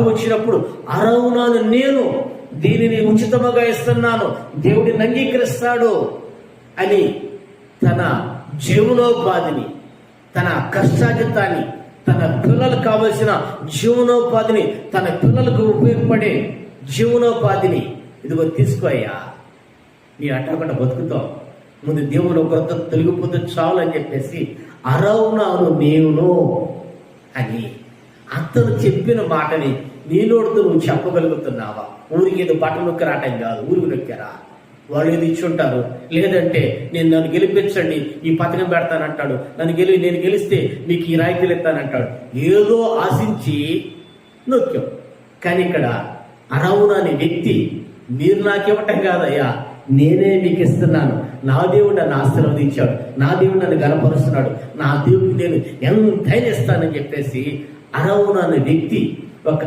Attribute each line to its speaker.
Speaker 1: వచ్చినప్పుడు అరవునాను నేను దీనిని ఉచితముగా ఇస్తున్నాను, దేవుడిని అంగీకరిస్తాడు అని తన జీవనోపాధిని, తన కష్టాజితాన్ని, తన పిల్లలకు కావలసిన జీవనోపాధిని, తన పిల్లలకు ఉపయోగపడే జీవనోపాధిని ఇదిగో తీసుకోయ్యా, నీ అట్టకుండా బతుకుతావు, ముందు దేవుడు ఒకరితో తొలగిపోతే చాలు అని చెప్పేసి అరవునాను నేను అని అతను చెప్పిన మాటని నీలోడుతూ నువ్వు చెప్పగలుగుతున్నావా? ఊరికి ఏదో బట్టలు నొక్కి రావటం కాదు, ఊరికి నొక్కారా? వాళ్ళు ఏది ఇచ్చుంటారు, లేదంటే నన్ను గెలిపించండి ఈ పథకం పెడతానంటాడు, నేను గెలిస్తే మీకు ఈ రాయితీలు ఇస్తానంటాడు, ఏదో ఆశించి నొక్కాం. కానీ ఇక్కడ అరవునా అనే వ్యక్తి మీరు నాకివ్వటం కాదయ్యా, నేనే మీకు ఇస్తున్నాను, నా దేవుడు నన్ను ఆశీర్వదించాడు, నా దేవుడు నన్ను గనపరుస్తున్నాడు, నా దేవుడికి నేను ఎంతైనా ఇస్తానని చెప్పేసి అరవునా అనే వ్యక్తి ఒక